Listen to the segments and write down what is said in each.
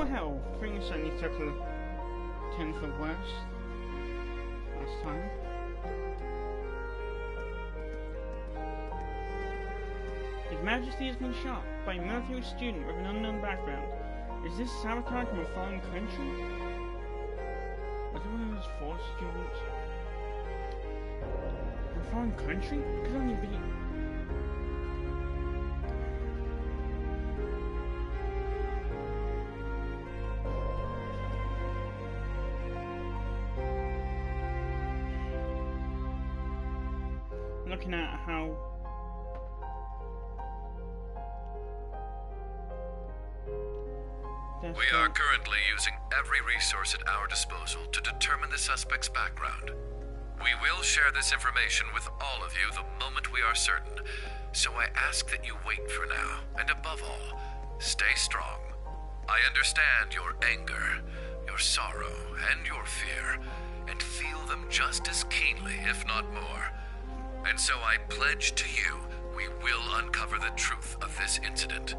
the hell? Things certainly took a turn for worse last time. His Majesty has been shot by a military student with an unknown background. Is this sabotage from a foreign country? Was it one of those force students? From a foreign country? It could only be... Looking at how we are currently using every resource at our disposal to determine the suspect's background. We will share this information with all of you the moment we are certain, so I ask that you wait for now, and above all, stay strong. I understand your anger, your sorrow, and your fear, and feel them just as keenly, if not more. And so I pledge to you, we will uncover the truth of this incident.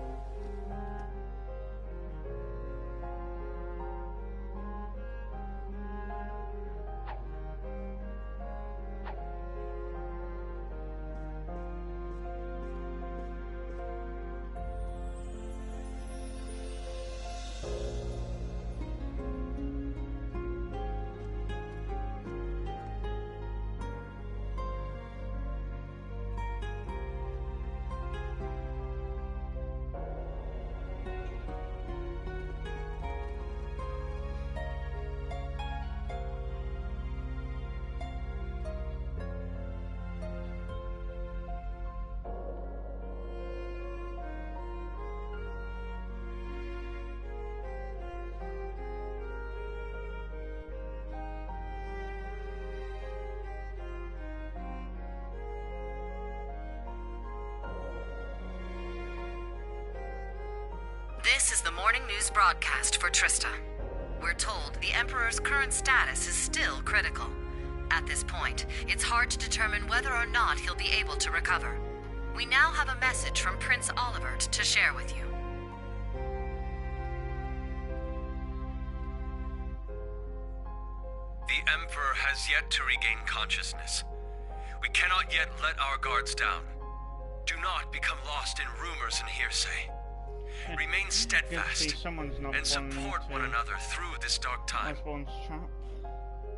This is the morning news broadcast for Trista. We're told the Emperor's current status is still critical. At this point, it's hard to determine whether or not he'll be able to recover. We now have a message from Prince Olivert to share with you. The Emperor has yet to regain consciousness. We cannot yet let our guards down. Do not become lost in rumors and hearsay. Remain steadfast and support one another through this dark time.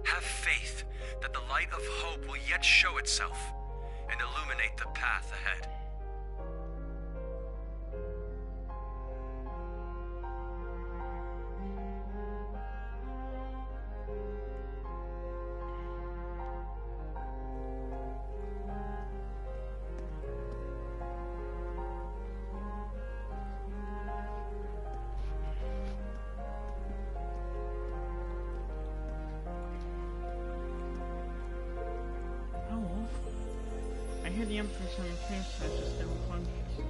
Have faith that the light of hope will yet show itself and illuminate the path ahead. I hear the Empress and the Princess are still unconscious.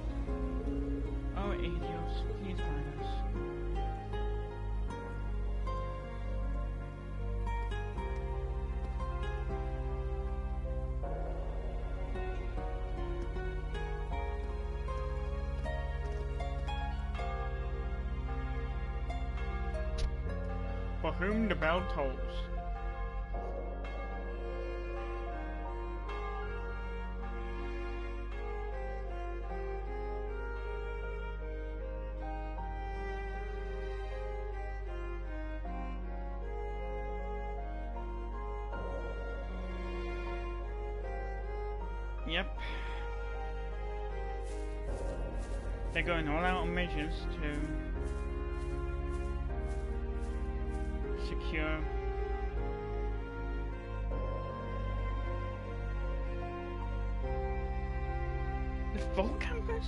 Oh, Adios, please guide us. For whom the bell tolls. Yep. They're going all out on measures to secure the full campus?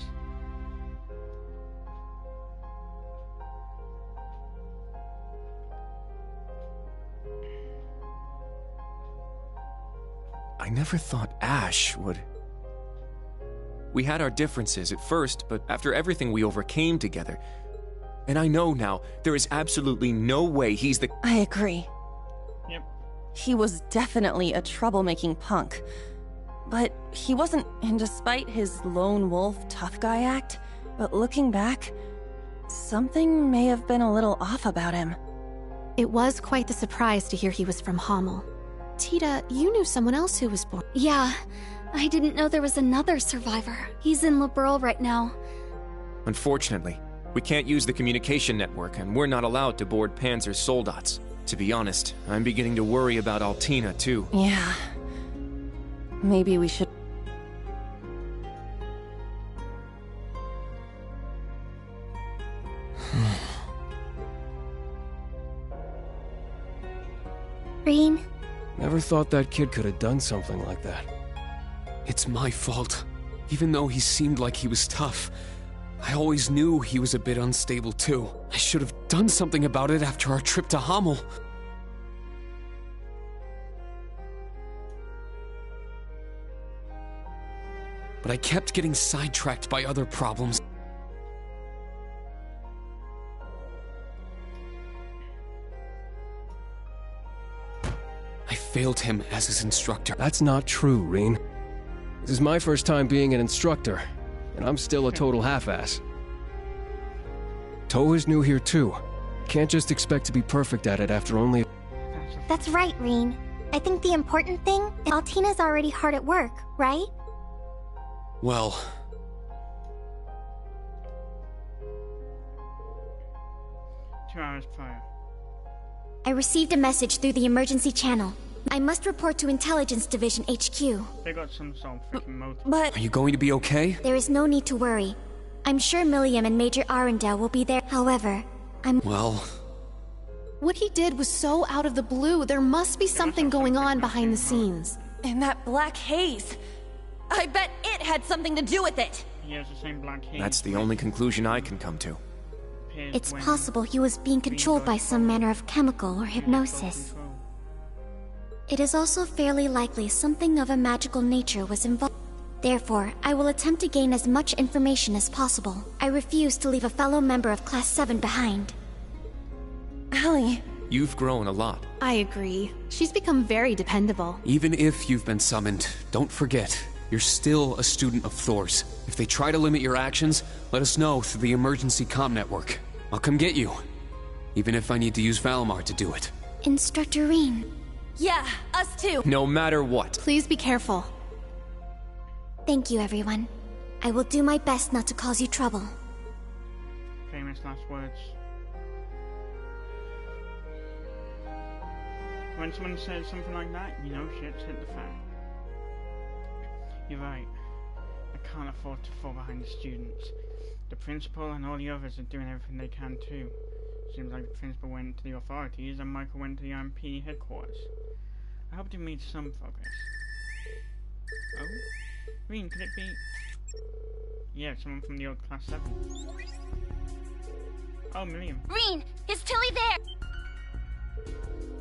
I never thought Ash would... We had our differences at first, but after everything we overcame together... And I know now, there is absolutely no way he's the... I agree. Yep. He was definitely a troublemaking punk. But he wasn't, and despite his lone wolf tough guy act, but looking back, Something may have been a little off about him. It was quite the surprise to hear he was from Heimdallr. Tita, you knew someone else who was born. Yeah, I didn't know there was another survivor. He's in Liberl right now. Unfortunately, we can't use the communication network, and we're not allowed to board Panzer's soldats. To be honest, I'm beginning to worry about Altina, too. Yeah. Maybe we should... Reen? Never thought that kid could have done something like that. It's my fault. Even though he seemed like he was tough, I always knew he was a bit unstable too. I should have done something about it after our trip to Heimdallr. But I kept getting sidetracked by other problems. I failed him as his instructor. That's not true, Reen. This is my first time being an instructor, and I'm still a total half-ass. Toa's new here too. Can't just expect to be perfect at it after only... That's right, Reen. I think the important thing is Altina's already hard at work, right? Well... 2 hours prior. I received a message through the emergency channel. I must report to Intelligence Division HQ. They got some sort of freaking motive. But... Are you going to be okay? There is no need to worry. I'm sure Milliam and Major Arundel will be there. However, Well... What he did was so out of the blue. There must be something going on behind the scenes. And that black haze... I bet it had something to do with it! He has the same black haze. That's the only conclusion I can come to. it's possible he was being controlled by some manner of chemical or hypnosis. It is also fairly likely something of a magical nature was involved. Therefore, I will attempt to gain as much information as possible. I refuse to leave a fellow member of Class 7 behind. Allie... You've grown a lot. I agree. She's become very dependable. Even if you've been summoned, don't forget, you're still a student of Thor's. If they try to limit your actions, let us know through the emergency comm network. I'll come get you. Even if I need to use Valimar to do it. Instructor Reen. Yeah, us too! No matter what. Please be careful. Thank you, everyone. I will do my best not to cause you trouble. Famous last words. When someone says something like that, you know shit's hit the fan. You're right. I can't afford to fall behind the students. The principal and all the others are doing everything they can too. Seems like the principal went to the authorities and Michael went to the IMP headquarters. I hope they made some progress. Oh? Reen, could it be... Yeah, someone from the old Class 7. Oh, Milliam. Reen, is Tilly there?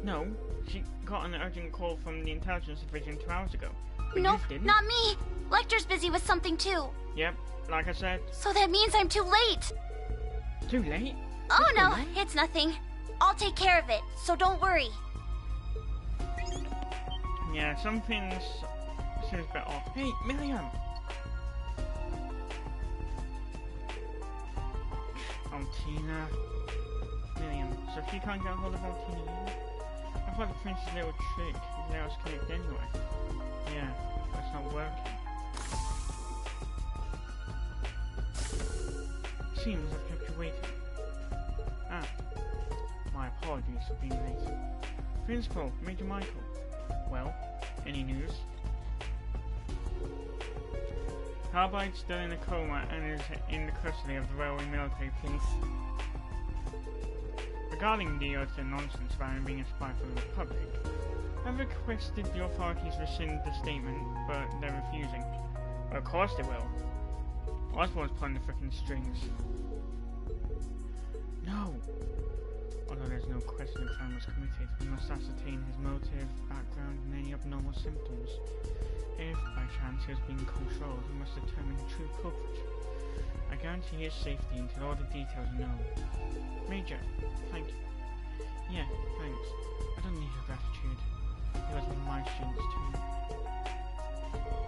No, she got an urgent call from the Intelligence Division 2 hours ago. But Nope, you didn't. not me. Lecter's busy with something too. Yep, like I said. So that means I'm too late. Too late? Oh no, it's nothing. I'll take care of it, so don't worry. Yeah, some things seems a bit off. Hey, Milliam! Altina. Milliam. So she can't get a hold of Altina either? I thought the prince's little trick would let us connect anyway. Yeah, that's not working. Seems I've kept you waiting. Ah. My apologies for being late. Principal, Major Michael. Well, any news? Carbide's still in a coma and is in the custody of the Railway Military Police. Regarding the utter nonsense about him being a spy for the Republic, I've requested the authorities rescind the statement, but they're refusing. Well, of course they will. Oswald's pulling the frickin' strings. No! Although there's no question the crime was committed, we must ascertain his motive, background, and any abnormal symptoms. If, by chance, he was being controlled, we must determine the true culprit. I guarantee his safety until all the details are known. Major, thank you. Yeah, thanks. I don't need your gratitude. He was one of my students too.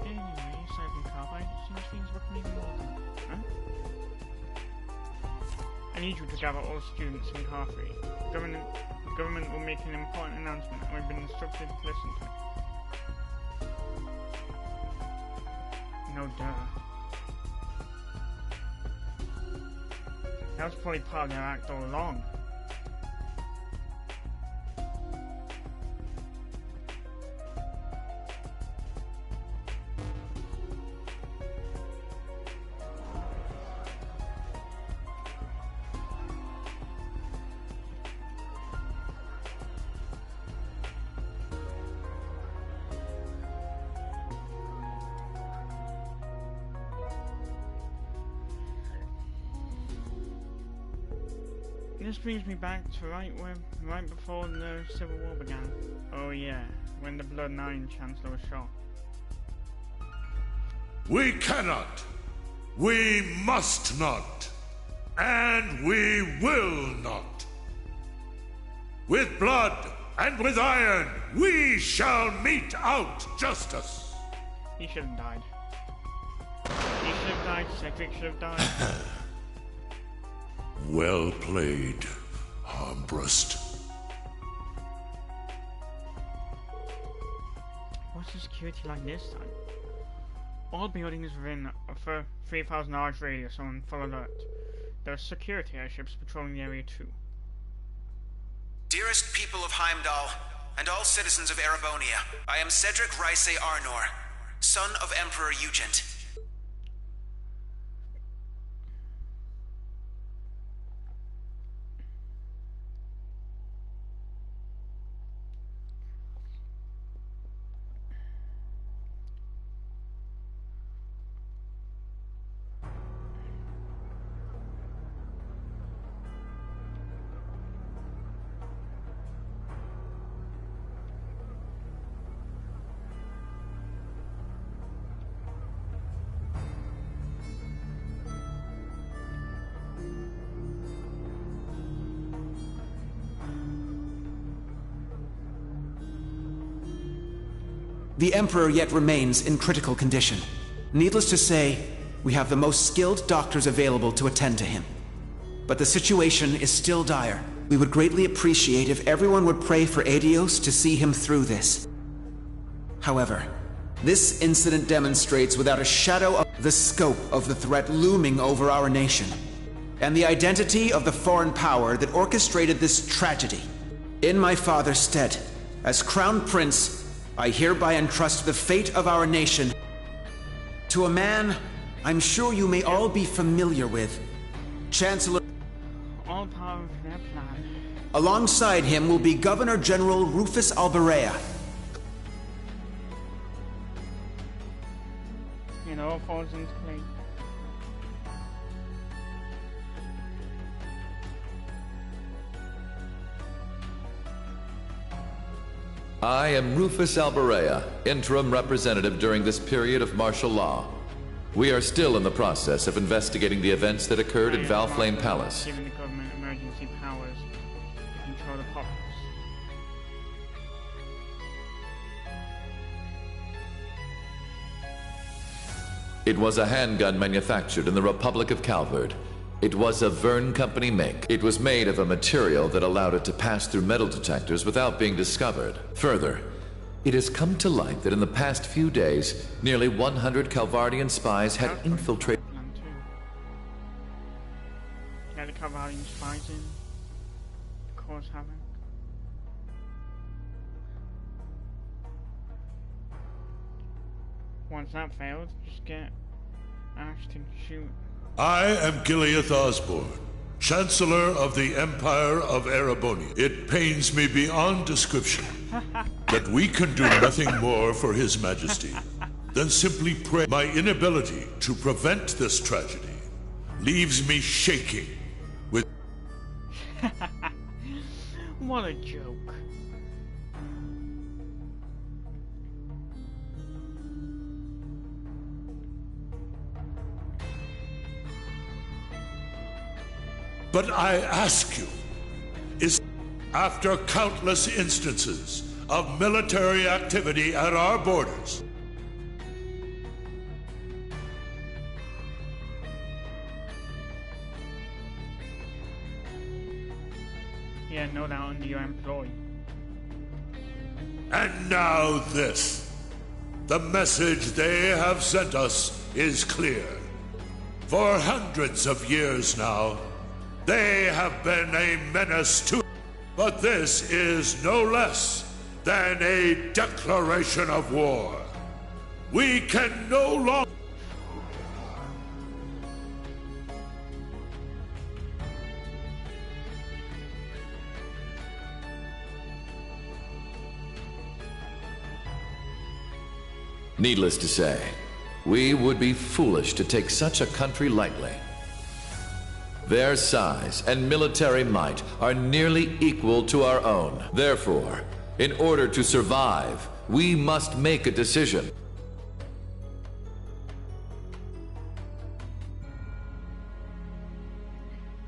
Anyway, aside from Carbide, it seems things were even more done. Huh? I need you to gather all students in car 3. Government will make an important announcement, and we've been instructed to listen to it. No duh. That was probably part of their act all along. This brings me back to right before the Civil War began. Oh yeah, when the Blood 9 Chancellor was shot. We cannot, we must not, and we will not. With blood and with iron, we shall mete out justice. He should have died. He should have died, Cedric should have died. Well played, Armbrust. What's the security like this time? All buildings within a 3,000 yards radius are on full alert. There are security airships patrolling the area too. Dearest people of Heimdallr, and all citizens of Erebonia, I am Cedric Ryse Arnor, son of Emperor Ugent. The Emperor yet remains in critical condition. Needless to say, we have the most skilled doctors available to attend to him. But the situation is still dire. We would greatly appreciate if everyone would pray for Adios to see him through this. However, this incident demonstrates without a shadow of the scope of the threat looming over our nation, and the identity of the foreign power that orchestrated this tragedy. In my father's stead, as Crown Prince, I hereby entrust the fate of our nation to a man I'm sure you may all be familiar with, Chancellor. All part of their plan. Alongside him will be Governor General Rufus Alberea. It all falls into place. I am Rufus Alberea, interim representative during this period of martial law. We are still in the process of investigating the events that occurred at Valflame Palace. Giving the government emergency powers to control the populace. It was a handgun manufactured in the Republic of Calvard. It was a Verne Company make. It was made of a material that allowed it to pass through metal detectors without being discovered. Further, it has come to light that in the past few days, nearly 100 Calvardian spies had infiltrated. Yeah, the Calvardian spies in. Cause havoc. Once that failed, just get Ash to shoot. I am Gileath Osborne, Chancellor of the Empire of Erebonia. It pains me beyond description that we can do nothing more for His Majesty than simply pray. My inability to prevent this tragedy leaves me shaking with... What a joke. But I ask you, is after countless instances of military activity at our borders, Yeah, no doubt under your employ. And now this. The message they have sent us is clear. For hundreds of years now, they have been a menace to... But this is no less than a declaration of war. We can no longer... Needless to say, we would be foolish to take such a country lightly. Their size and military might are nearly equal to our own. Therefore, in order to survive, we must make a decision.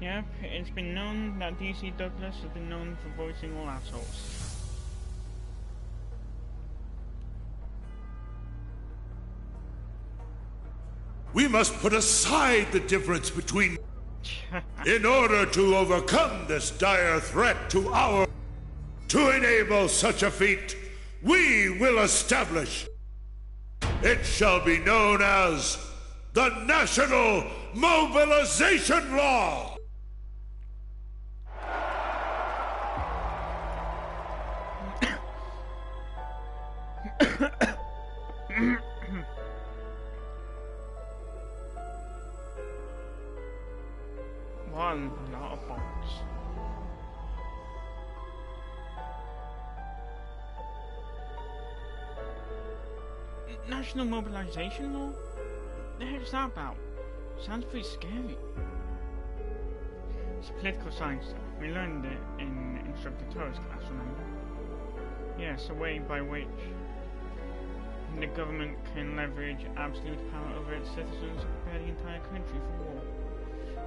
Yep, it's been known that DC Douglas has been known for voicing all assholes. We must put aside the difference between... in order to overcome this dire threat to our... To enable such a feat, we will establish... It shall be known as the National Mobilization Law! One lot of bombs. National Mobilization Law? What the heck's that about? Sounds pretty scary. It's political science. We learned it in Instructor Torres class, remember? Yes, a way by which the government can leverage absolute power over its citizens and prepare the entire country for war.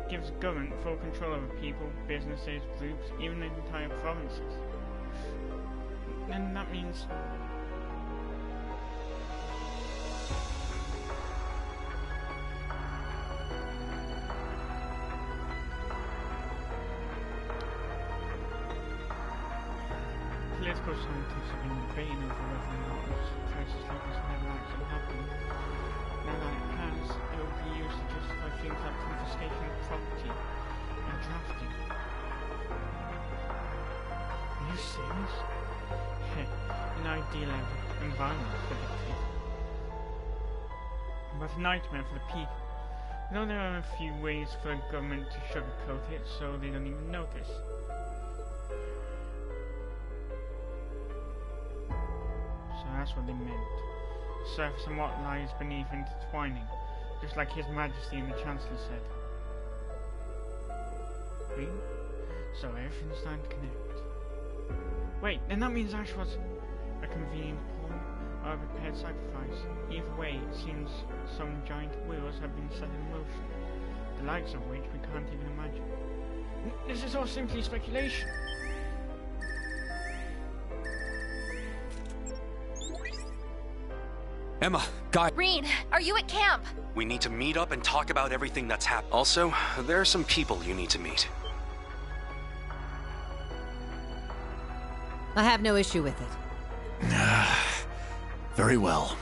It gives government full control over people, businesses, groups, even entire provinces. And that means... Political scientists have been debating over whether or not this crisis like this will ever actually happen. Now that it has, it will be used to justify things like confiscation of property and drafting. Are you serious? An ideal environment for dictators. But a nightmare for the people. Though there are a few ways for the government to sugarcoat it so they don't even notice. So that's what they meant. The surface and what lies beneath intertwining, just like His Majesty and the Chancellor said. Really? So everything's starting to connect. Wait, then that means Ash was a convenient pawn or a prepared sacrifice. Either way, it seems some giant wheels have been set in motion, the likes of which we can't even imagine. This is all simply speculation. Emma, Guy... Reed, are you at camp? We need to meet up and talk about everything that's happened. Also, there are some people you need to meet. I have no issue with it. Very well.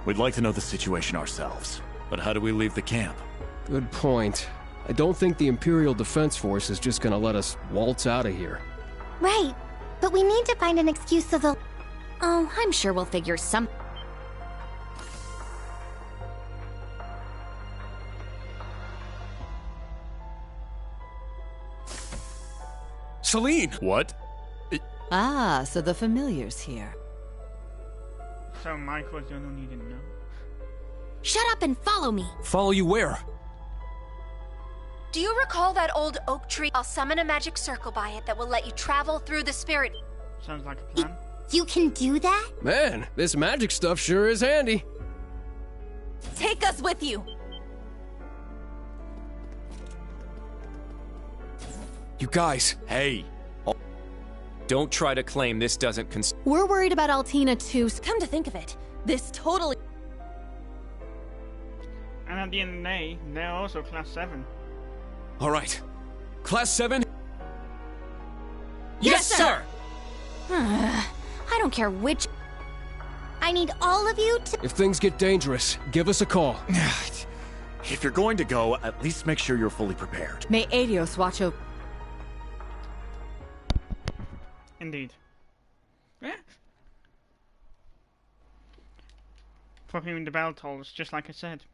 We'd like to know the situation ourselves. But how do we leave the camp? Good point. I don't think the Imperial Defense Force is just gonna let us waltz out of here. Right. But we need to find an excuse so they'll... Oh, I'm sure we'll figure some... Celine! What? Ah, so the familiar's here. So Michael was the only one you didn't know? Shut up and follow me! Follow you where? Do you recall that old oak tree? I'll summon a magic circle by it that will let you travel through the spirit. Sounds like a plan. You can do that? Man, this magic stuff sure is handy. Take us with you! You guys, hey. Don't try to claim this doesn't We're worried about Altina too. Come to think of it, this totally... And at the end of the day, they're also Class 7. Alright. Class 7? don't care which... I need all of you to... If things get dangerous, give us a call. If you're going to go, at least make sure you're fully prepared. May Adios watch over... Indeed. Yeah. For whom the bell tolls, just like I said.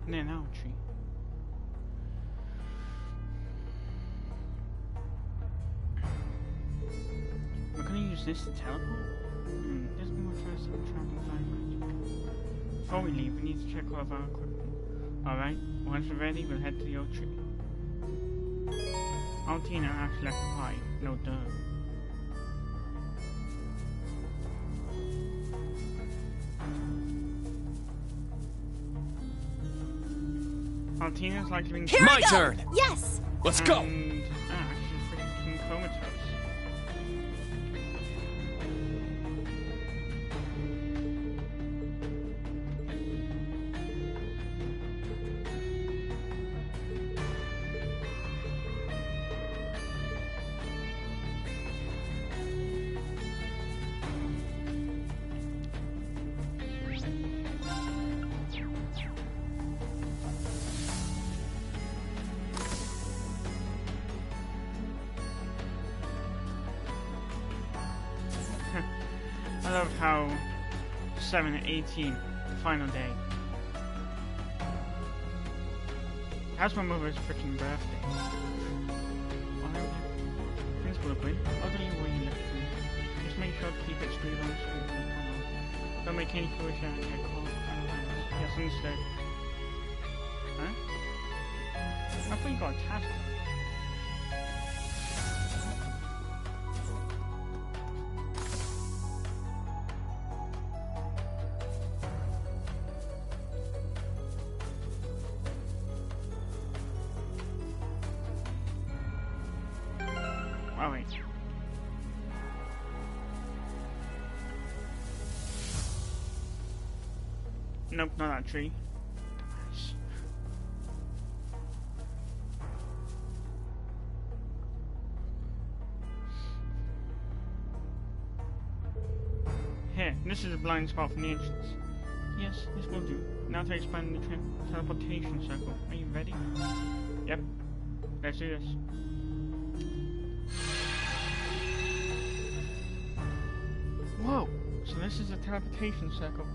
Near an old tree. We're gonna use this to teleport? This is my first time traveling via magic. Before we leave, we need to check all of our equipment. Alright, once we're ready, we'll head to the old tree. Altina actually left the party, no duh. Altina's likely being... Here My I go! turn! Yes! Let's go! And, she's freaking comatose. I love how 7/18, the final day. That's my mother's freaking birthday. Principal agree. I'll tell you where you left me. Just make sure to keep it straight on screen. Don't make any foolish errors get caught. Yes, understood. Huh? I thought you got a task. Oh wait. Nope, not that tree. Nice. Here, this is a blind spot from the entrance. Yes, this will do. Now to expand the teleportation circle. Are you ready? Yep. Let's do this. Whoa! So this is a teleportation circle.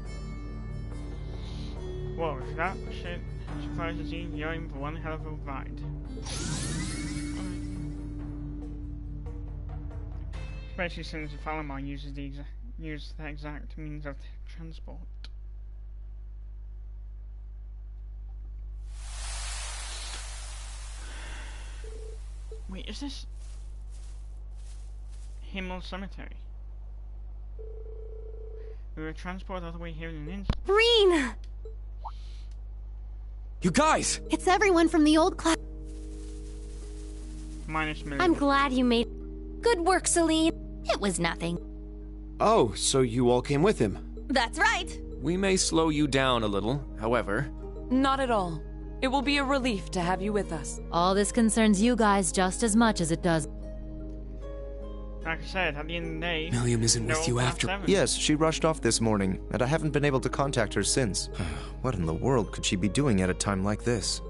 Whoa, if that shit surprises you, you're in for one hell of a ride. Especially since the Falamar uses the exact means of transport. Wait, is this Heimdallr Cemetery? We were transported all the way here in an instant. Breen! You guys! It's everyone from the old class. Minus Millie. I'm glad you made... Good work, Celine. It was nothing. Oh, so you all came with him? That's right! We may slow you down a little, however. Not at all. It will be a relief to have you with us. All this concerns you guys just as much as it does. Like I said, at the end of the day... Milliam isn't with you after... Yes, she rushed off this morning, and I haven't been able to contact her since. What in the world could she be doing at a time like this?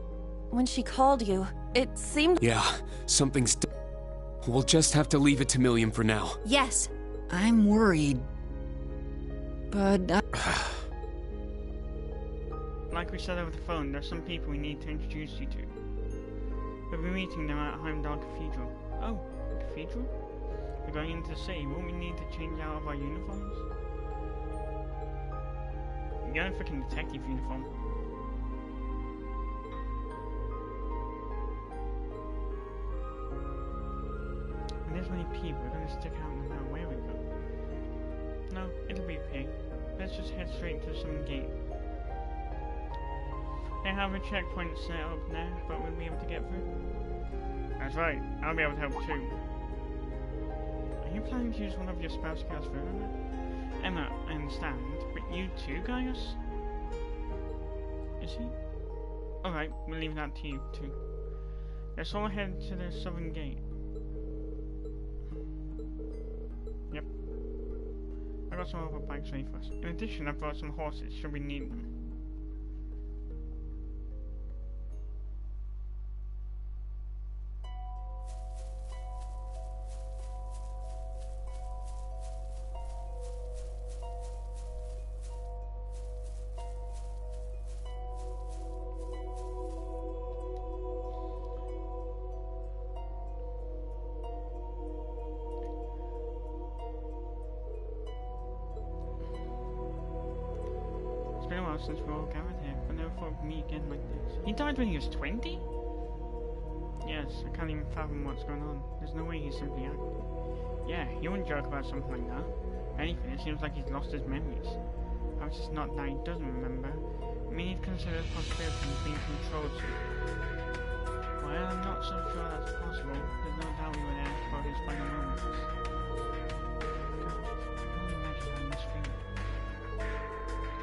When she called you, it seemed... Yeah, something's... We'll just have to leave it to Milliam for now. Yes. I'm worried. But... Like we said over the phone, there's some people we need to introduce you to. We'll be meeting them at Heimdallr Cathedral. Oh, the cathedral? We're going into the city. Won't we need to change out of our uniforms? You're in a freaking detective uniform. When there's many people, we're going to stick out in the night. Where we go? No, it'll be okay. Let's just head straight to the Summon Gate. They have a checkpoint set up now, but we'll be able to get through. That's right, I'll be able to help too. Are you planning to use one of your spell scouts for her? Emma, I understand, but you too, Gaius? Is he? Alright, we'll leave that to you too. Let's all head to the southern gate. Yep. I got some other bikes ready for us. In addition, I brought some horses, should we need them. It's been a while since we all gathered here, but never thought we'd meet again like this. He died when he was 20? Yes, I can't even fathom what's going on. There's no way he's simply acting. Yeah, he wouldn't joke about something like that. If anything, it seems like he's lost his memories. Perhaps it's not that he doesn't remember. I mean, he'd consider the possibility of being controlled to. Well, I'm not so sure that's possible. There's no doubt we were there for his final moments.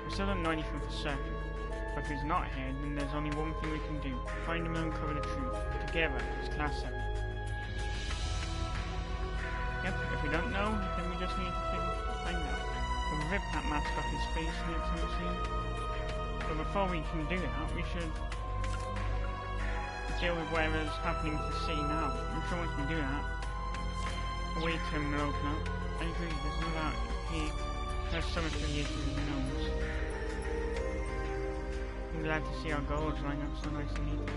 We still don't know anything for certain, but if he's not here, then there's only one thing we can do. Find him and uncover the truth. Together, as Class 7. Yep, if we don't know, then we just need to find out. We'll rip that mask off his face next time we see him. But before we can do that, we should deal with whatever's happening to sea now. I'm sure once we do that, we'll wait till him to open up. I agree, there's no doubt he has some affiliation with the gnomes. I'm glad to see our goals line up so nice and neat.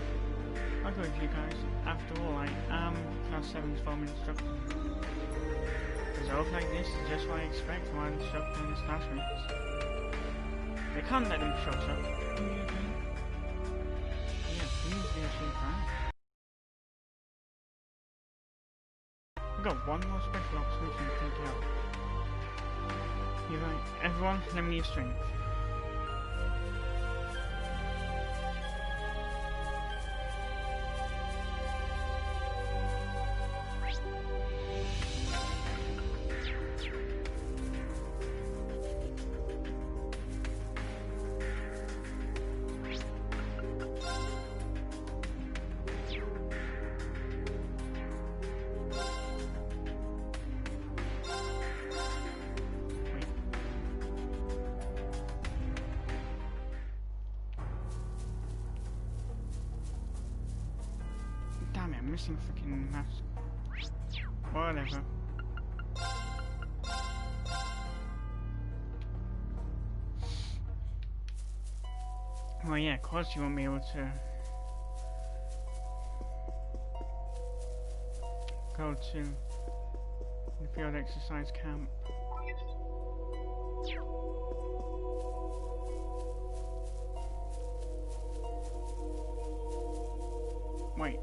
I'll go with you guys. After all, I am Class 7's former instructor. Results like this is just what I expect from our instructor in his classmates. They can't let them shut up. Do you agree? Yeah, please be actually fine. We've got one more special ops mission to take out. You're right. Everyone, let me use strength. Damn it, I'm missing freaking mask. Whatever. Well, yeah, of course you won't be able to go to the field exercise camp. Wait,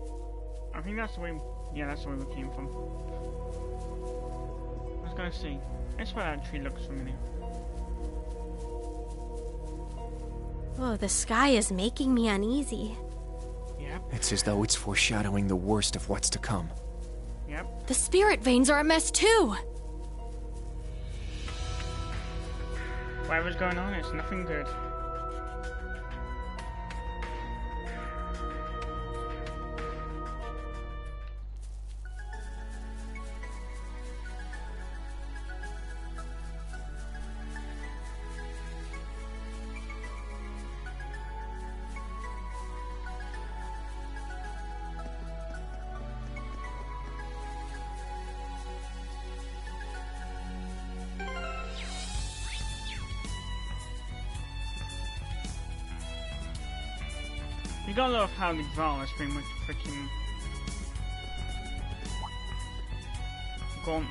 I think that's the way, yeah, that's the way we came from. I was gonna say, I swear that tree looks familiar. Oh, the sky is making me uneasy. Yep. It's as though it's foreshadowing the worst of what's to come. Yep. The spirit veins are a mess too! Whatever's going on, it's nothing good. You gotta love how the Heimdallr has been with freaking gaunt.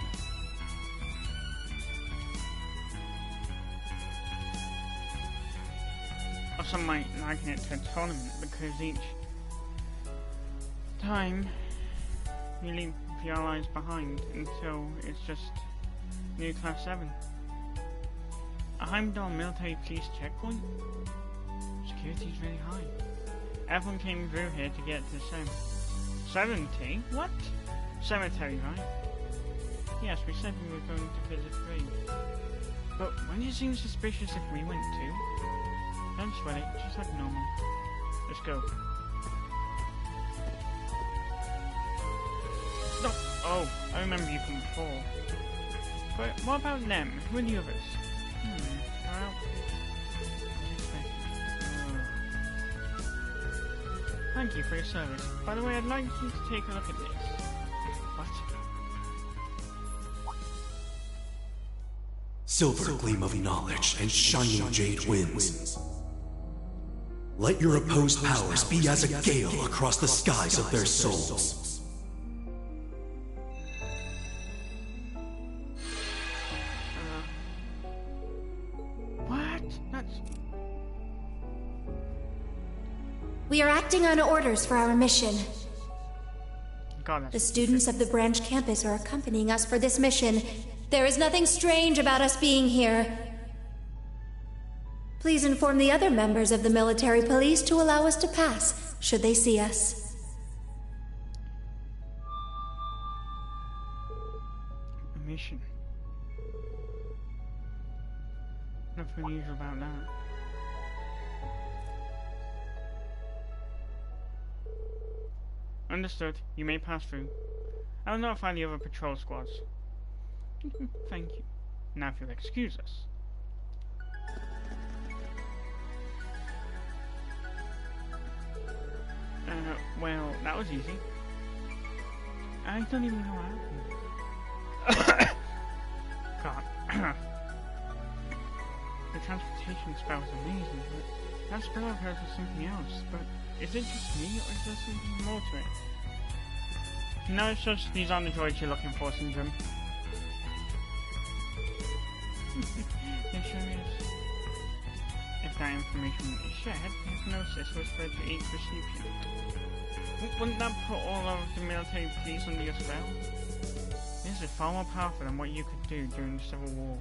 Or some might liken it to a tournament because each time you leave your allies behind until it's just new Class 7. A Heimdallr military police checkpoint? Security's really high. Everyone came through here to get to 70? What? Cemetery, right? Yes, we said we were going to visit 3. But wouldn't it seem suspicious if we went too? Don't sweat it, just like normal. Let's go. Stop! Oh, I remember you from before. But what about them? Who are the others? Well... Thank you for your service. By the way, I'd like you to take a look at this. What? Silver gleam of knowledge and shining jade winds. Let your opposed powers be as a gale across the skies of their souls. What? That's... We are acting on orders for our mission. God, the students of the branch campus are accompanying us for this mission. There is nothing strange about us being here. Please inform the other members of the military police to allow us to pass, should they see us. A mission. Nothing unusual about that. Understood. You may pass through. I'll notify the other patrol squads. Thank you. Now if you'll excuse us. Well, that was easy. I don't even know how happened. God. The transportation spell was amazing, but that spell I've heard was something else. But is it just me, or is there something more to it? No, it's just these aren't the droids you're looking for, Syndrome. It sure is. If that information is shared, hypnosis will spread to each recipient. Wouldn't that put all of the military police under your spell? This is far more powerful than what you could do during the Civil War.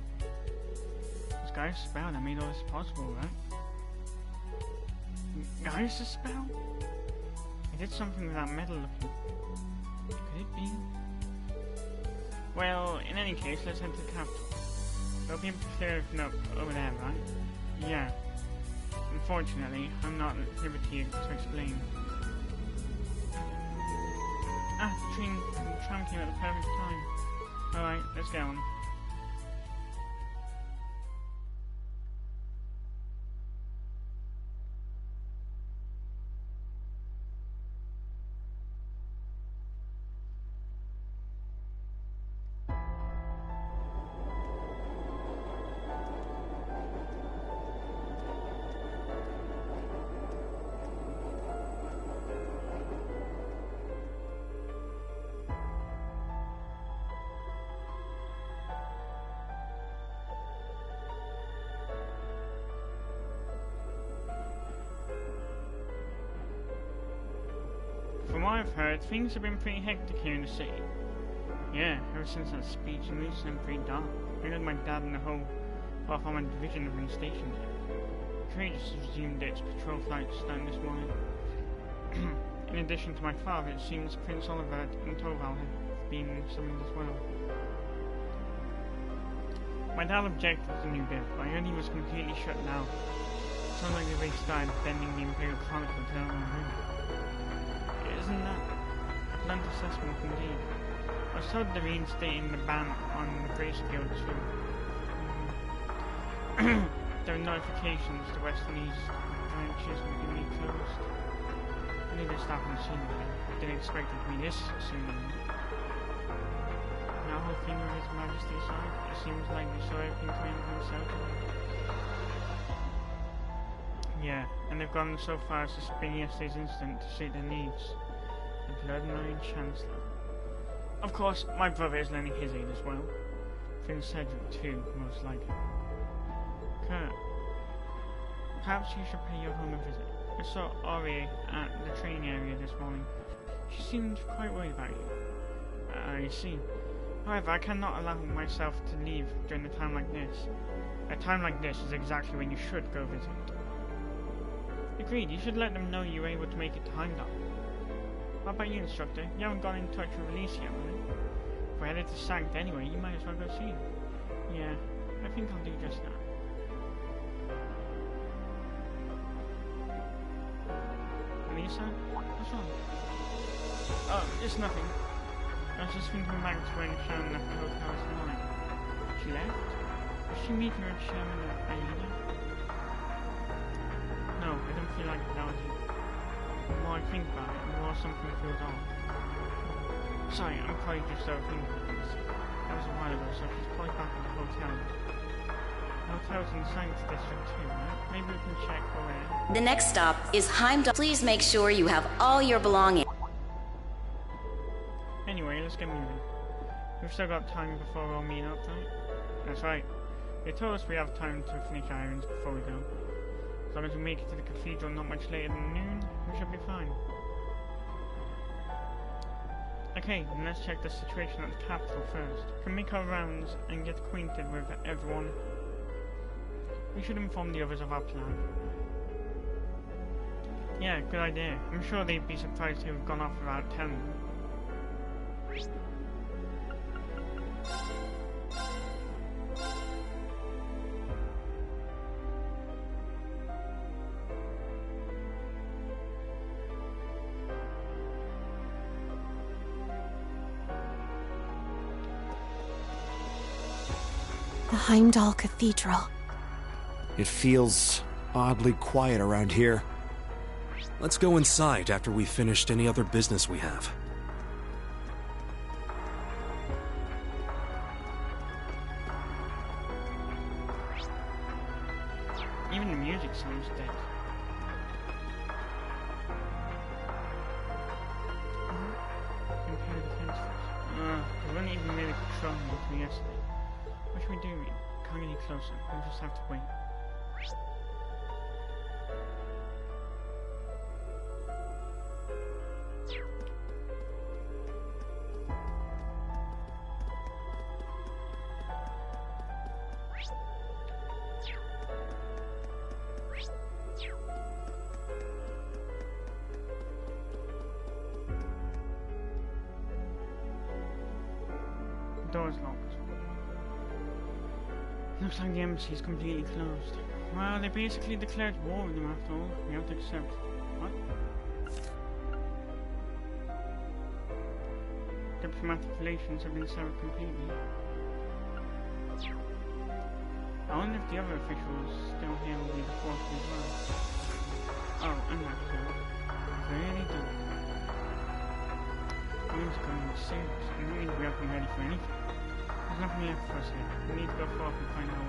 This guy's spell that made all this possible, right? Guy's spell? It did something with that medal looking. Could it be? Well, in any case, let's head to the capital. They'll be able to clear everything up over there, right? Yeah. Unfortunately, I'm not at liberty to explain. Ah, the tram came at the perfect time. Alright, let's get on. From what I've heard, things have been pretty hectic here in the city. Yeah, ever since that speech in Luce, I'm pretty dark. I heard my dad and the whole Farfama division have been stationed here. Courageous has resumed its patrol flights starting this morning. In addition to my father, it seems Prince Oliver and Torval have been summoned as well. My dad objected to the new death, but I heard he was completely shut down. It sounds like they started bending the Imperial Chronicle to their own whim. Isn't that a blunt assessment indeed? I was told they're reinstating the ban on the Grace Guild too. There are notifications the West and East branches will be reclosed. I need to stop and see them. I didn't expect it to be this soon. Now whole thing on His Majesty's side, it seems like they saw everything coming himself. Yeah, and they've gone so far as to spin yesterday's incident to suit their needs. The Bloodline Chancellor. Of course, my brother is lending his aid as well. Prince Cedric too, most likely. Kurt, perhaps you should pay your home a visit. I saw Ori at the training area this morning. She seemed quite worried about you. I see. However, I cannot allow myself to leave during a time like this. A time like this is exactly when you should go visit. Agreed, you should let them know you were able to make it to Heimdallr. How about you, Instructor? You haven't got in touch with Elise yet, right? If we're headed to Sankt anyway, you might as well go see him. Yeah, I think I'll do just that. Lisa? What's wrong? Oh, it's nothing. I was just thinking back to when Sharon left the hotel this morning. She left? Was she meeting her at Sherman or Aida? No, I don't feel like that was it. The more I think about it, the more something feels off. Sorry, I'm probably just overthinking things. That was a while ago, so she's probably back at the hotel. The hotel's in the science district too, right? Maybe we can check over there. The next stop is Heimdallr. Please make sure you have all your belongings. Anyway, let's get moving. We've still got time before we'll meet up, right? That's right. They told us we have time to finish our errands before we go. As long as we make it to the cathedral not much later than noon, we should be fine. Okay, then let's check the situation at the capital first. We can make our rounds and get acquainted with everyone. We should inform the others of our plan. Yeah, good idea. I'm sure they'd be surprised to have gone off without telling them. The Heimdallr Cathedral. It feels oddly quiet around here. Let's go inside after we've finished any other business we have. Even the music sounds dead. Compare the fences. We weren't even really patrolling until yesterday. What should we do? Can't get any closer. We'll just have to wait. The door's locked. Looks like the embassy is completely closed. Well, they basically declared war on them after all. We have to accept. What? Diplomatic relations have been severed completely. I wonder if the other officials still here will be the force as well. Oh, and that's all. Really do. Things are going serious. It means we have to be ready for anything. There's nothing left for us here. We need to go forth and find our way.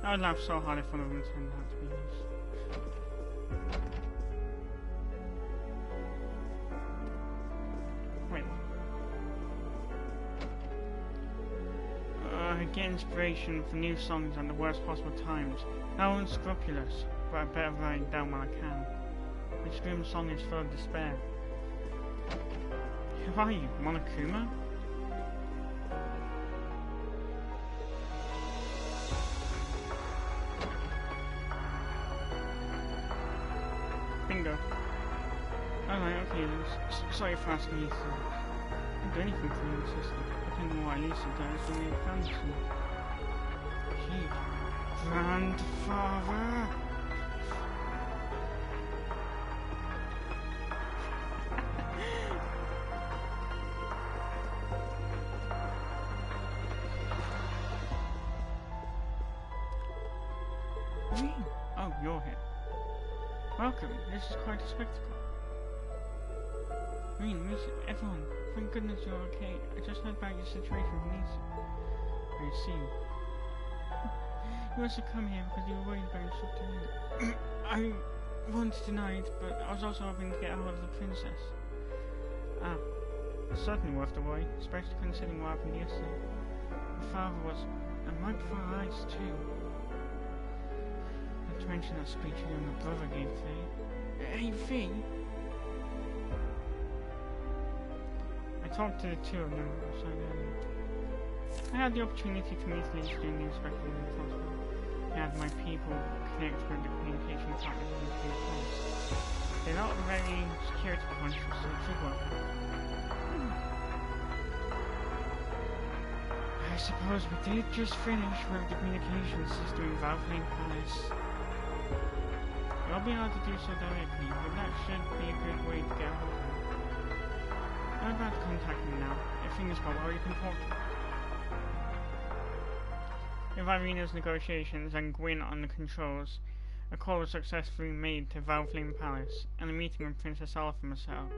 I would laugh so hard if one of them turned out to be this. Wait. I get inspiration for new songs at the worst possible times. How unscrupulous, but I better write it down when I can. Which grim song is full of despair? Who are you, Monokuma? Bingo. Alright, okay, sorry for asking you to do anything for your sister. Depending on what Lisa does when they found you. Gee, grandfather! Oh, you're here. Welcome, this is quite a spectacle. Miss, everyone, thank goodness you're okay. I just heard about your situation with Lisa. I see. You must have come here because you were worried about your sister. once denied, but I was also hoping to get a hold of the princess. Ah, it's certainly worth the worry, especially considering what happened yesterday. My father was, and right before our eyes too. Not to mention that speech your younger brother gave today. Hey, V! I talked to the two of them outside earlier. I had the opportunity to meet Lynch during the inspection of the hospital. I had my people connect with the communication department in the police. They're not very security conscious, so it should work out. I suppose we did just finish with the communication system in Valflame Palace. It won't be hard to do so directly, but that should be a good way to get a hold of him. I'm about to contact him now. If things go well, you can talk to him. With Irina's negotiations and Gwyn on the controls, a call was successfully made to Valflame Palace, and a meeting with Princess Alpha was set up.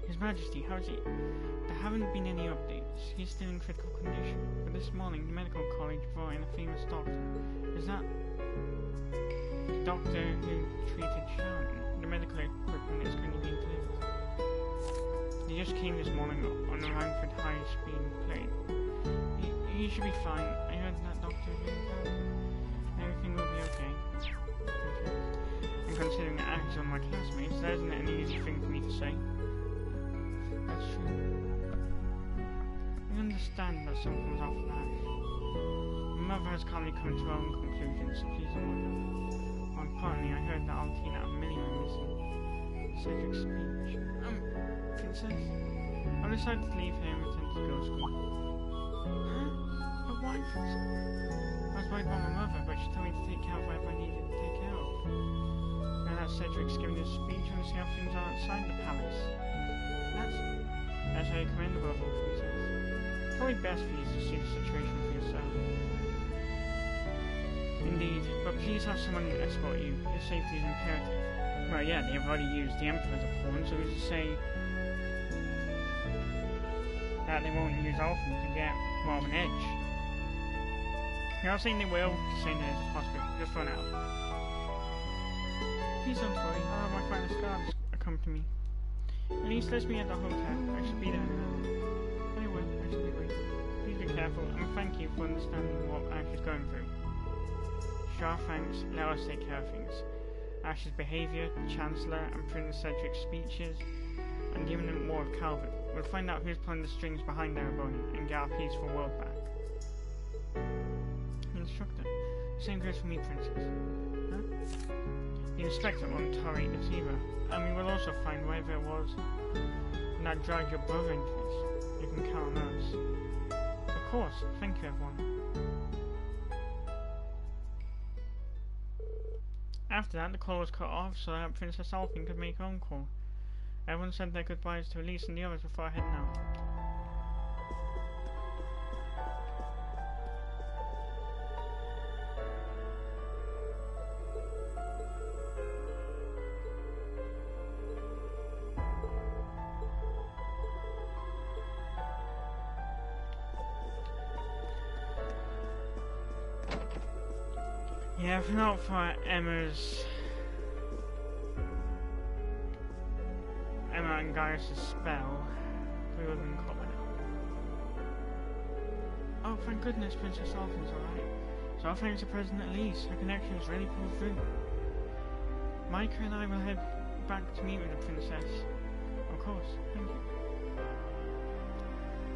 His Majesty, how is he? There haven't been any updates. He's still in critical condition, but this morning the medical college brought in a famous doctor. Is that the doctor who treated Sharon? The medical equipment is currently being cleared. He just came this morning on a Langford high-speed plane. He should be fine. I heard that doctor is being carried. Everything will be okay. And considering that Ash is one of my classmates, that isn't an easy thing for me to say. That's true. I understand that something's off with Ash. My mother has calmly come to her own conclusions, so please don't worry. More importantly, I heard that Altina and Millie were missing. Cedric's speech. Princess? I decided to leave here and return to girls' school. Huh? But why, Princess? I was worried about my mother, but she told me to take care of whatever I needed to take care of. Now that Cedric's giving his speech, I want to see how things are outside the palace. That's very commendable of you, Princess. It's probably best for you to see the situation for yourself. Indeed, but please have someone escort you. Your safety is imperative. Well, yeah, they've already used the Emperor as a pawn, so who's to say that they won't use Alphen to get more of an edge? You're not saying they will, just saying there's a possibility. Just run out. Please don't worry, I'll have my finest guards accompany me. At least let me at the hotel. I should be there now. Very well, I shall be great. Please be careful, and thank you for understanding what Ash is going through. Sure, thanks. Let us take care of things. Ash's behaviour, the Chancellor, and Prince Cedric's speeches, and even more of Calvert. We'll find out who's pulling the strings behind Erebony and get our peaceful world back. Instructor. The same goes for me, Princess. Huh? The Inspector won't tolerate this either, and we will also find whatever it was that dragged your brother into this. You can count on us. Of course. Thank you, everyone. After that, the call was cut off so that Princess Alphen could make her own call. Everyone said their goodbyes to Elise and the others before heading out. Yeah, if not for Emma and Gaius' spell, we would have been caught by now. Oh, thank goodness Princess Alphen's alright. So all thanks to President Elise, her connection was really pulled through. Micah and I will head back to meet with the princess. Of course, thank you.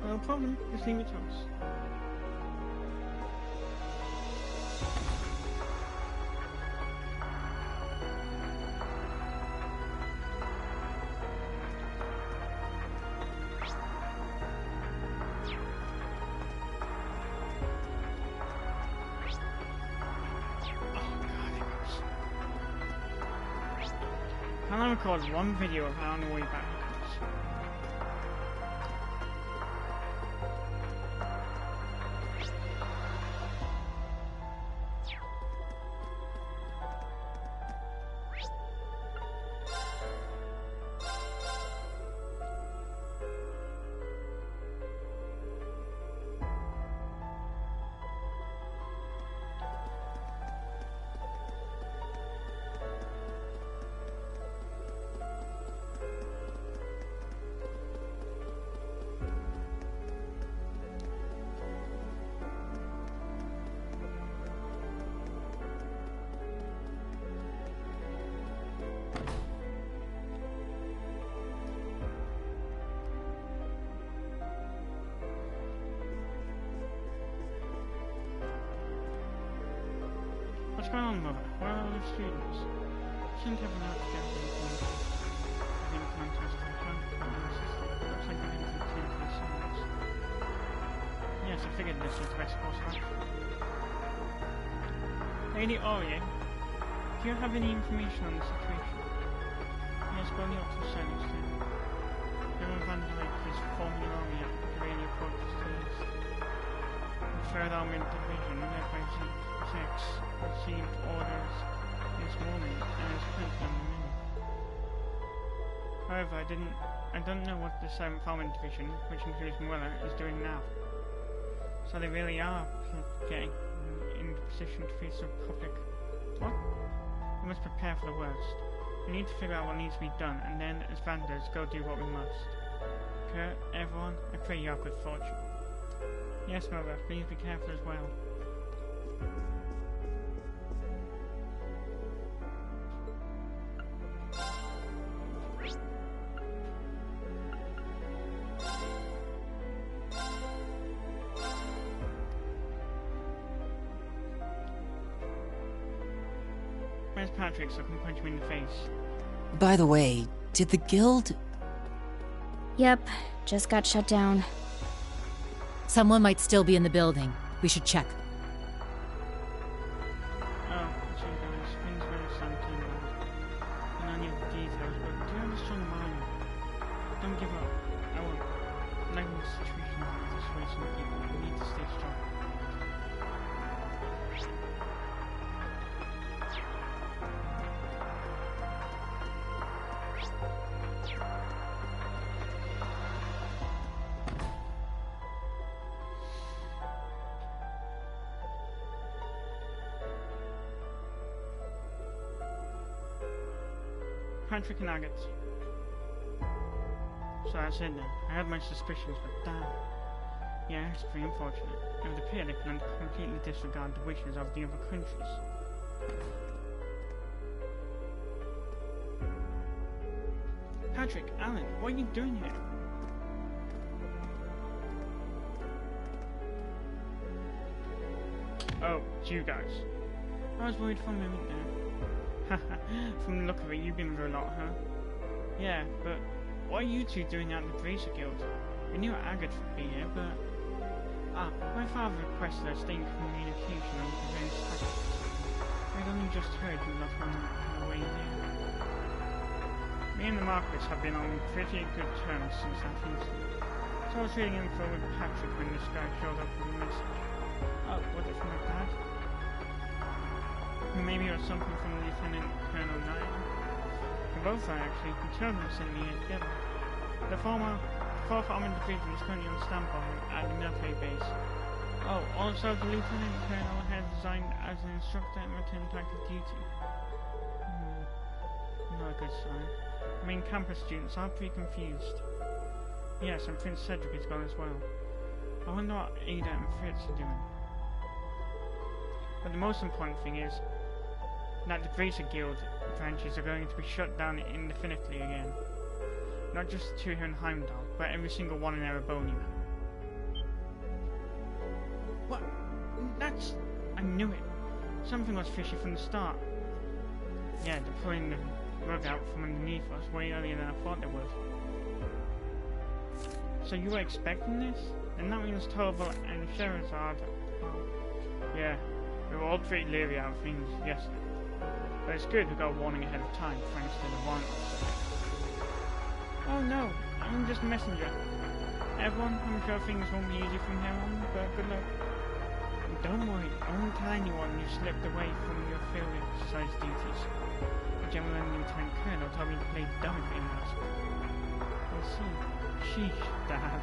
No problem, just leave it to us. I recorded one video of how on the way back. What's going on, Mother? Where are all the students? Shouldn't have enough to get anything. I think fantastic. Looks like we're into the TNT science. Yes, I figured this was the best course of action. Lady Aria, do you have any information on the situation? Yes, go on the opposite side next to him. General Heimdallr is forming an army at the radio approaches to the east. The 3rd Armored Division, led by Zex, received orders this morning and is currently on the move. However, I don't know what the 7th Armored Division, which includes Mueller, is doing now. So they really are getting in the position to face the Republic. What? We must prepare for the worst. We need to figure out what needs to be done, and then, as Vanders, go do what we must. Kurt, everyone, I pray you have good fortune. Yes, Mother, please be careful as well. Where's Patrick so I can punch him in the face? By the way, did the guild... Yep, just got shut down. Someone might still be in the building. We should check. Oh, gee guys, things really something and I need the details, but do you have a strong mind? Don't give up. I won't. Like in this situation, this way some people, we need to stay strong. Patrick and Agate. So that's it then. I had my suspicions, but damn. Yeah, it's pretty unfortunate. It would appear they plan to completely disregard the wishes of the other countries. Patrick, Alan, what are you doing here? Oh, it's you guys. I was worried for a moment there. From the look of it, you've been through a lot, huh? Yeah, but what are you two doing out in the Bracer Guild? We knew Agate would be here, but... my father requested us stay in communication on the various tactics. I'd only just heard you left on the way here. Me and the Marcus have been on pretty good terms since that incident. So I was reading info with Patrick when this guy showed up with a message. Oh, was it from my dad? Maybe it was something from Lieutenant Colonel Nye. Both are actually. The two of them sent me here together. The 4th Armored Division is currently on standby at the military base. Oh, also the Lieutenant Colonel has resigned as an instructor and returned to active duty. Not a good sign. I mean, campus students are pretty confused. Yes, and Prince Cedric is gone as well. I wonder what Ada and Fritz are doing. But the most important thing is that the Bracer Guild branches are going to be shut down indefinitely again. Not just the two here in Heimdallr, but every single one in Erebonia. What? That's... I knew it. Something was fishy from the start. Yeah, they're pulling the rug out from underneath us way earlier than I thought they would. So you were expecting this? And that means Tobal and Sherazade... yeah, we were all pretty leery out of things yesterday. But it's good we got a warning ahead of time, thanks to the warrant officer. Oh no, I'm just a messenger. Everyone, I'm sure things won't be easy from here on, but good luck. And don't worry, I won't tell anyone you slipped away from your field exercise duties. The General and Lieutenant Colonel told me to play dumb if they asked. I see. Sheesh, Dad.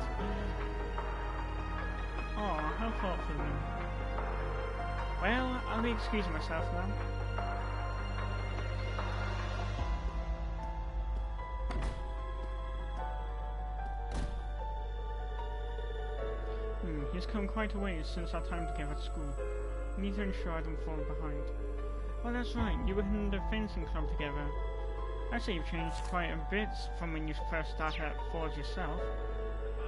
Oh, how thoughtful of you. Well, I'll be excusing myself now. He's come quite a ways since our time together at school. We need to ensure I don't fall behind. Oh, that's right, you were in the fencing club together. I'd say you've changed quite a bit from when you first started at Forge yourself.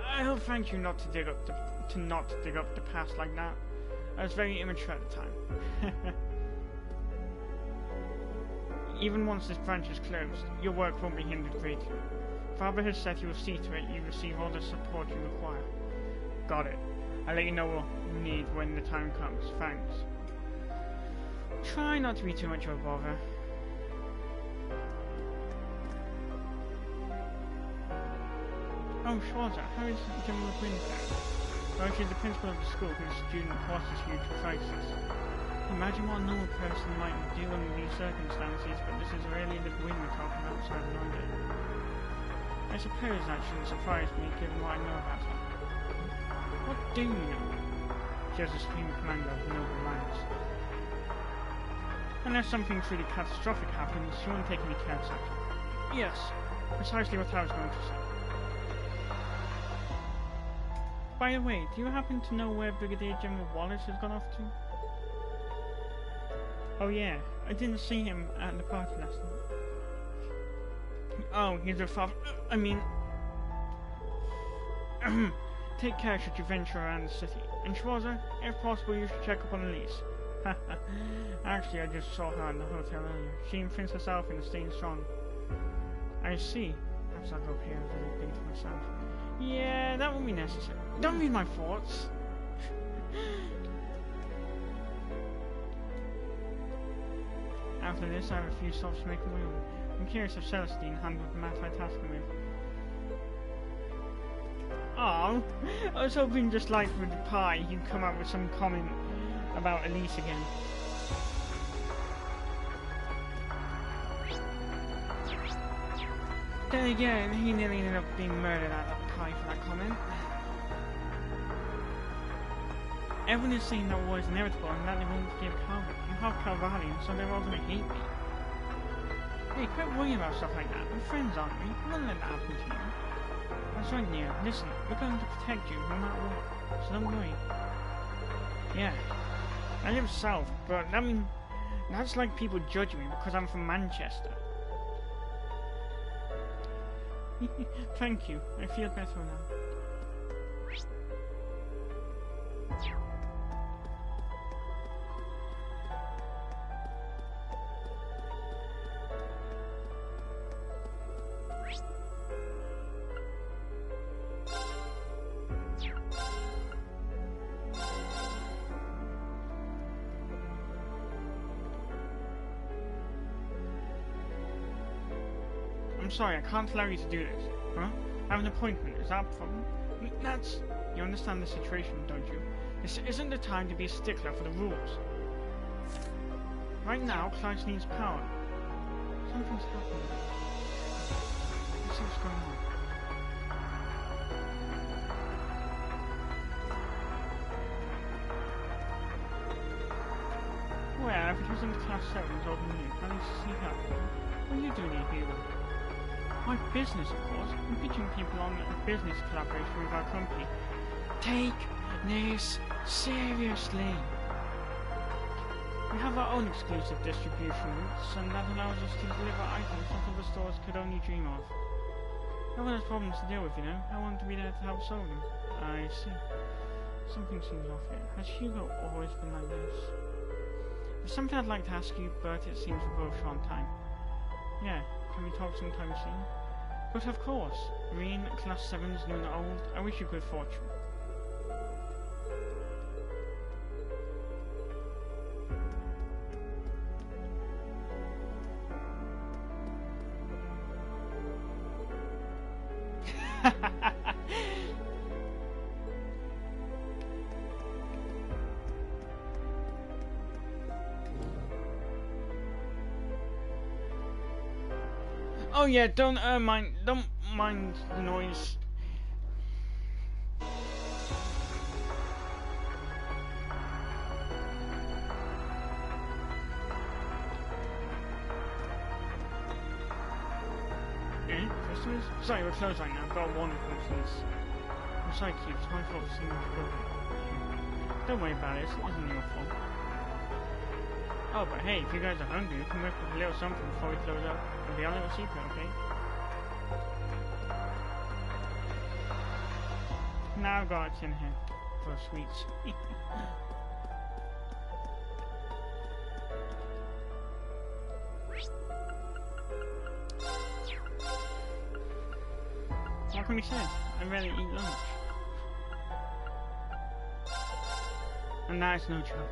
I'll thank you not to dig up the past like that. I was very immature at the time. Even once this branch is closed, your work won't be hindered greatly. Father has said he will see to it you receive all the support you require. Got it. I'll let you know what you need when the time comes. Thanks. Try not to be too much of a bother. Oh, Schwarzer, how is General Gwynplaine? Well, she's the principal of the school whose student caused this huge crisis. Imagine what a normal person might do under these circumstances, but this is really the Gwyn we're talking about outside of London. I suppose that shouldn't surprise me, given what I know about her. What do you know? She has a supreme commander of noble lands. Unless something truly catastrophic happens, she won't take any care of such. Yes, precisely what I was going to say. By the way, do you happen to know where Brigadier General Wallace has gone off to? Oh yeah, I didn't see him at the party last night. Oh, he's a father. I mean... Take care should you venture around the city. And Schwarzer, if possible, you should check up on Elise. Actually, I just saw her in the hotel earlier. She and Princess Alphen are staying strong. I see. Perhaps I'll go up here and visit things myself. Yeah, that won't be necessary. Don't read my thoughts. After this, I have a few stops to make of my own. I'm curious if Celestine handled the matter I tasked him with. Oh, I was hoping just like with the pie, he'd come up with some comment about Elise again. Then again, he nearly ended up being murdered at that pie for that comment. Everyone is saying that war is inevitable and that they won't forgive Calvin. You have Calvalian, so they're all going to hate me. Hey, quit worrying about stuff like that. We're friends, aren't we? We won't let that happen to you. That's right, Neo. Listen, we're going to protect you no matter what, so don't worry. Yeah, I live south, but I mean, that's like people judging me because I'm from Manchester. Thank you. I feel better now. I'm sorry, I can't allow you to do this. Huh? I have an appointment. Is that a problem? That's... You understand the situation, don't you? This isn't the time to be a stickler for the rules. Right now, Kleist needs power. Something's happening. Let's see what's going on. Well, if it wasn't Class 7's old new, I need to see how. What are you doing here, hero? My business, of course. I'm pitching people on a business collaboration with our company. Take this seriously. We have our own exclusive distribution routes, and that allows us to deliver items that other stores could only dream of. No one has problems to deal with, you know. I want to be there to help solve them. I see. Something seems off here. Has Hugo always been like this? There's something I'd like to ask you, but it seems we're both short on time. Yeah. Can we talk sometime soon? But of course, Green, Class 7's new and old, I wish you good fortune. Oh yeah, don't mind the noise. Eh? Customers? Sorry, we're closed right now. I've got a warning from the police. I'm sorry, Keith. It's my fault for seeing you building. Don't worry about it. It isn't your fault. Oh, but hey, if you guys are hungry, you can whip up a little something before we close up. It'll be our little secret, okay? Now I've got in here for sweets. What can be said? I rarely eat lunch. And that is no joke.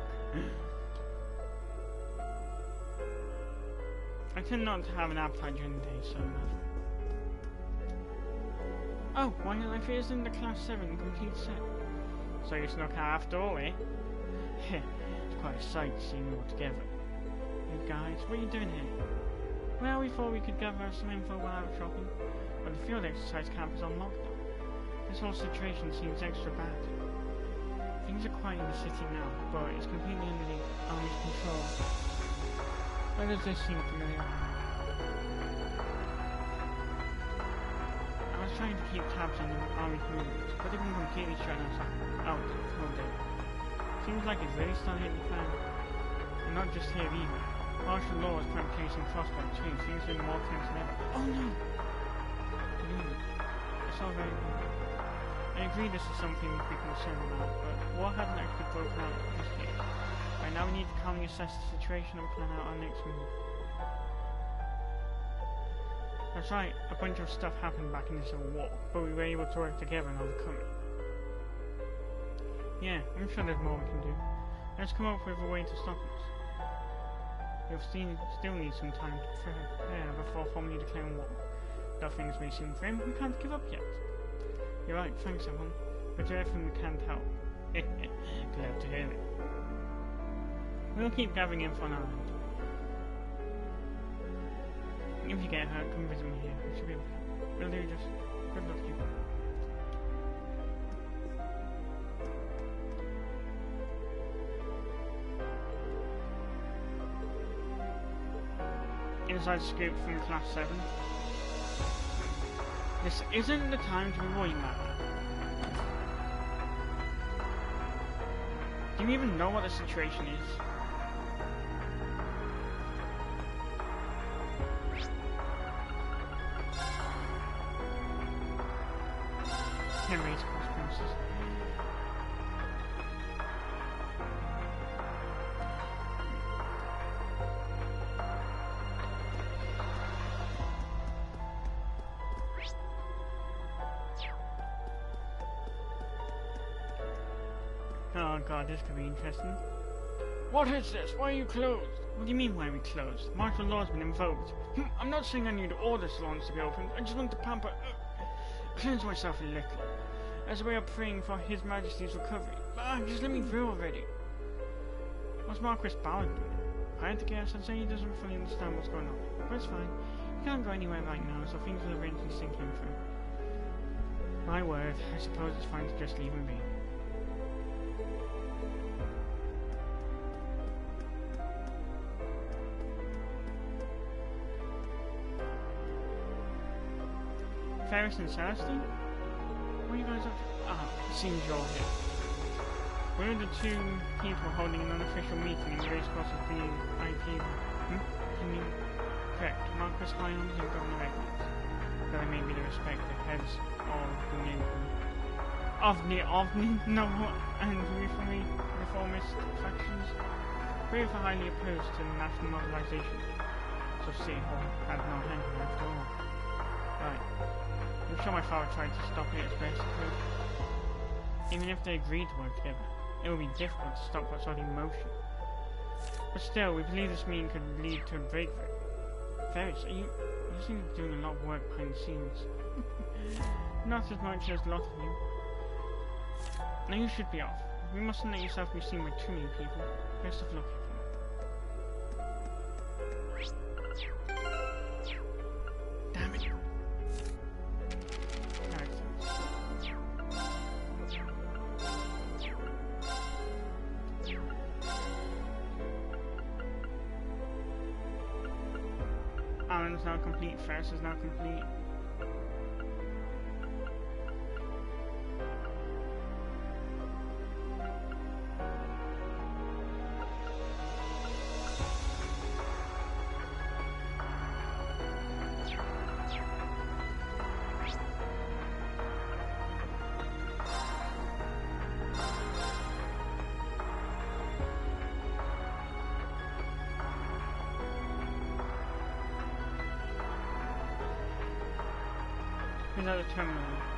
I tend not to have an appetite during the day, so oh, why not if it isn't the Class 7 complete set? So you snuck out after all, eh? It's quite a sight seeing you all together. You guys, what are you doing here? Well, we thought we could gather some info while out shopping, but the field exercise camp is on lockdown. This whole situation seems extra bad. Things are quiet in the city now, but it's completely under the Army's control. Why does this seem familiar? I was trying to keep tabs on the Army's movements, but they've been completely shut out all day. Seems like it's really starting to hit the fan. And not just here either. Martial law is placing prospect too. Things are more tense than ever. Oh no! It's all very good. I agree this is something to be concerned about, but war hasn't actually broken out just yet. Right now we need to calmly assess the situation and plan out our next move. That's right, a bunch of stuff happened back in the Civil War, but we were able to work together and overcome it. Yeah, I'm sure there's more we can do. Let's come up with a way to stop this. You'll still need some time to prepare before formally declaring war. Though things may seem grim, we can't give up yet. You're right, thanks everyone. We'll do everything we can to help. Glad to hear it. We'll keep gathering info on our end. If you get hurt, come visit me here. We should be able to help. We'll do just good luck to you. Inside scoop from Class 7. This isn't the time to be worrying about that. Do you even know what the situation is? Can't raise consequences. Oh god, this could be interesting. What is this? Why are you closed? What do you mean, why are we closed? Martial law's been invoked. I'm not saying I need all the salons to be opened. I just want to cleanse myself a little. As a way of praying for His Majesty's recovery. Just let me through already. What's Marquis Ballard doing? I had to guess, I'd say he doesn't fully understand what's going on. But it's fine. He can't go anywhere right now, so things will eventually sink in for him. My word, I suppose it's fine to just leave him be. Ferris and Celestine? What are you guys up to? It seems you're here. We're the two people holding an unofficial meeting in the race course of the IP. Correct. Marcus Hyams and Governor Edwards. Though they may be the respective heads of the no and reformist factions. Both are highly opposed to national mobilization. So City Hall had no hankering after all. Right. I'm sure my father tried to stop it as best he could. Even if they agreed to work together, it would be difficult to stop what's already in motion. But still, we believe this meeting could lead to a breakthrough. Ferris, you seem to be doing a lot of work behind the scenes. Not as much as a lot of you. Now you should be off. You mustn't let yourself be seen by too many people. Best of luck. Damn it. Alan's now complete, Ferris is now complete. He's at the terminal.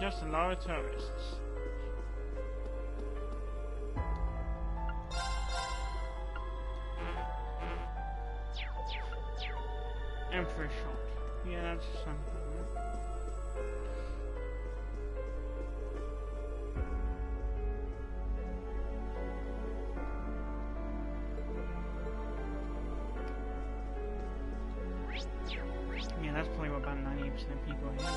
Just a lot of tourists. Emperor shot. Yeah, that's something. Yeah, that's probably what about 90% of people here.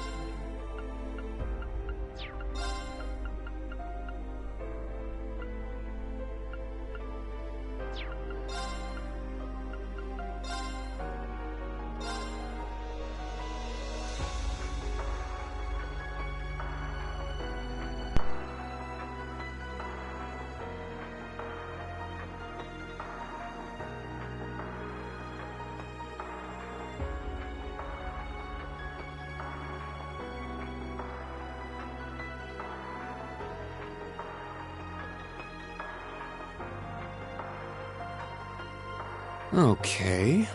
Okay.